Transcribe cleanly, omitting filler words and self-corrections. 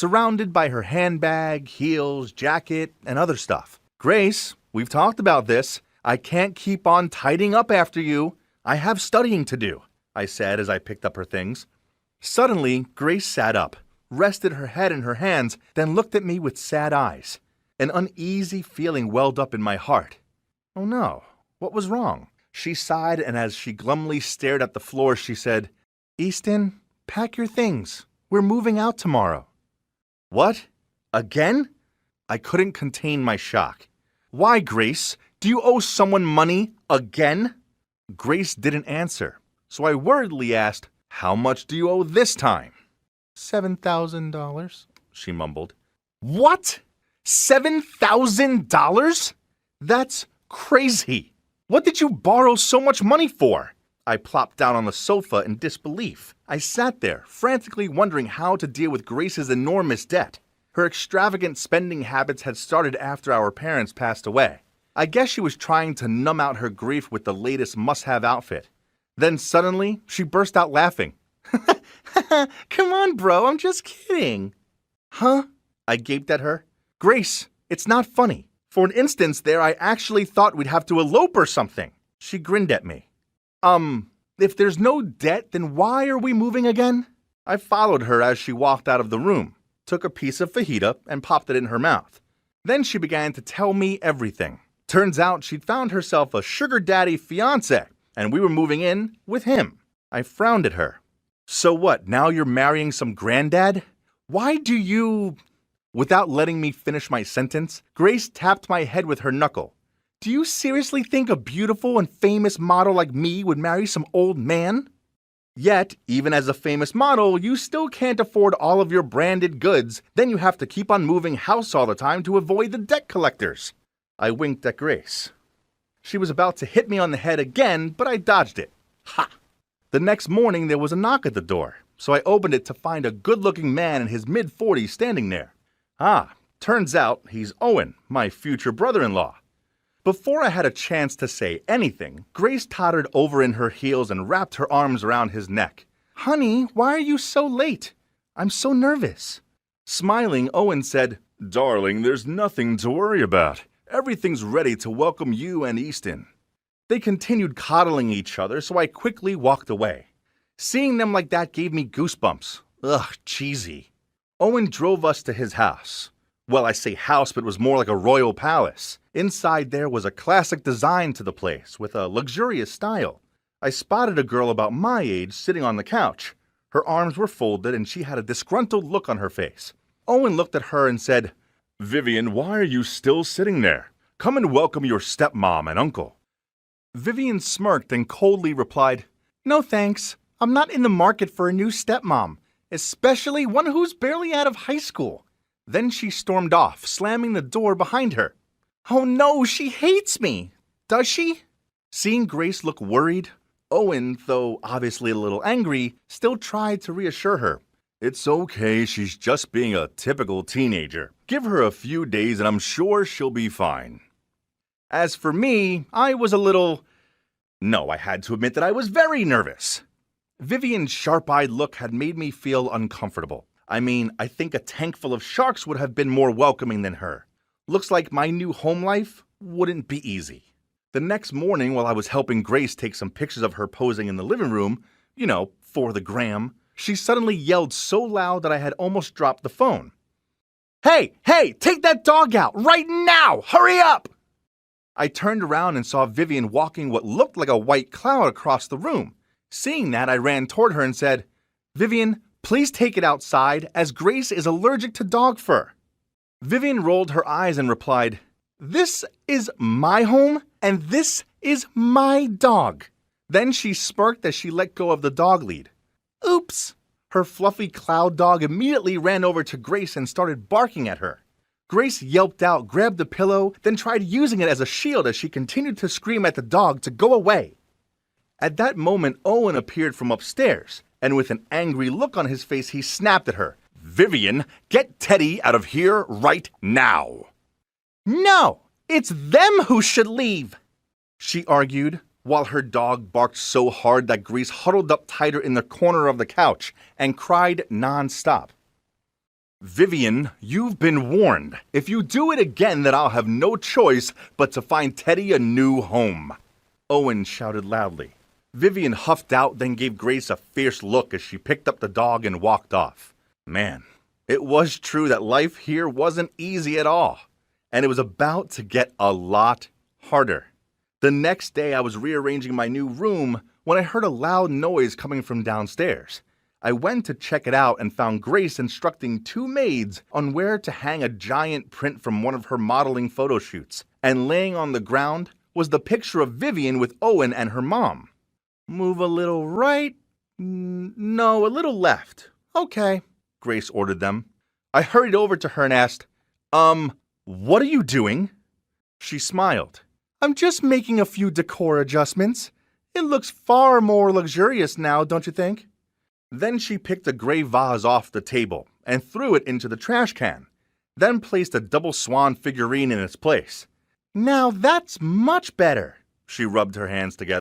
surrounded by her handbag, heels, jacket, and other stuff. "Grace, we've talked about this. I can't keep on tidying up after you. I have studying to do," I said as I picked up her things. Suddenly, Grace sat up, rested her head in her hands, then looked at me with sad eyes. An uneasy feeling welled up in my heart. Oh no, what was wrong? She sighed, and as she glumly stared at the floor, she said, "Easton, pack your things. We're moving out tomorrow." "What? Again?" I couldn't contain my shock. "Why, Grace? Do you owe someone money again?" Grace didn't answer, so I worriedly asked, "How much do you owe this time?" $7,000, she mumbled. "What? $7,000? That's crazy. What did you borrow so much money for?" I plopped down on the sofa in disbelief. I sat there, frantically wondering how to deal with Grace's enormous debt. Her extravagant spending habits had started after our parents passed away. I guess she was trying to numb out her grief with the latest must-have outfit. Then suddenly, she burst out laughing. "Come on, bro, I'm just kidding." "Huh?" I gaped at her. "Grace, it's not funny. For an instant there, I actually thought we'd have to elope or something." She grinned at me. If there's no debt, then why are we moving again?" I followed her as she walked out of the room, took a piece of fajita, and popped it in her mouth. Then she began to tell me everything. Turns out she'd found herself a sugar daddy fiancé, and we were moving in with him. I frowned at her. "So what, now you're marrying some granddad? Why do you—" Without letting me finish my sentence, Grace tapped my head with her knuckle. "Do you seriously think a beautiful and famous model like me would marry some old man? Yet, even as a famous model, you still can't afford all of your branded goods, then you have to keep on moving house all the time to avoid the debt collectors." I winked at Grace. She was about to hit me on the head again, but I dodged it. Ha! The next morning there was a knock at the door, so I opened it to find a good-looking man in his mid-40s standing there. Turns out he's Owen, my future brother-in-law. Before I had a chance to say anything, Grace tottered over in her heels and wrapped her arms around his neck. "Honey, why are you so late? I'm so nervous." Smiling, Owen said, "Darling, there's nothing to worry about. Everything's ready to welcome you and Easton." They continued coddling each other, so I quickly walked away. Seeing them like that gave me goosebumps. Ugh, cheesy. Owen drove us to his house. Well, I say house, but it was more like a royal palace. Inside there was a classic design to the place, with a luxurious style. I spotted a girl about my age sitting on the couch. Her arms were folded and she had a disgruntled look on her face. Owen looked at her and said, "Vivian, why are you still sitting there? Come and welcome your stepmom and uncle." Vivian smirked and coldly replied, "No thanks. I'm not in the market for a new stepmom, especially one who's barely out of high school." Then she stormed off, slamming the door behind her. Oh no, she hates me! Does she? Seeing Grace look worried, Owen, though obviously a little angry, still tried to reassure her. "It's okay, she's just being a typical teenager. Give her a few days and I'm sure she'll be fine." As for me, I was I had to admit that I was very nervous. Vivian's sharp-eyed look had made me feel uncomfortable. I mean, I think a tank full of sharks would have been more welcoming than her. Looks like my new home life wouldn't be easy. The next morning, while I was helping Grace take some pictures of her posing in the living room, for the gram, she suddenly yelled so loud that I had almost dropped the phone. Hey, take that dog out right now! Hurry up! I turned around and saw Vivian walking what looked like a white cloud across the room. Seeing that, I ran toward her and said, "Vivian, please take it outside, as Grace is allergic to dog fur." Vivian rolled her eyes and replied, "This is my home, and this is my dog." Then she smirked as she let go of the dog lead. Oops! Her fluffy cloud dog immediately ran over to Grace and started barking at her. Grace yelped out, grabbed the pillow, then tried using it as a shield as she continued to scream at the dog to go away. At that moment, Owen appeared from upstairs, and with an angry look on his face, he snapped at her. "Vivian, get Teddy out of here right now." "No, it's them who should leave," she argued, while her dog barked so hard that Grace huddled up tighter in the corner of the couch and cried non-stop. Vivian, you've been warned. If you do it again, then I'll have no choice but to find Teddy a new home. Owen shouted loudly. Vivian huffed out, then gave Grace a fierce look as she picked up the dog and walked off. Man, it was true that life here wasn't easy at all, and it was about to get a lot harder. The next day, I was rearranging my new room when I heard a loud noise coming from downstairs. I went to check it out and found Grace instructing two maids on where to hang a giant print from one of her modeling photo shoots, and laying on the ground was the picture of Vivian with Owen and her mom. Move a little right? No, a little left. Okay, Grace ordered them. I hurried over to her and asked, what are you doing? She smiled. I'm just making a few decor adjustments. It looks far more luxurious now, don't you think? Then she picked a gray vase off the table and threw it into the trash can, then placed a double swan figurine in its place. Now that's much better. She rubbed her hands together.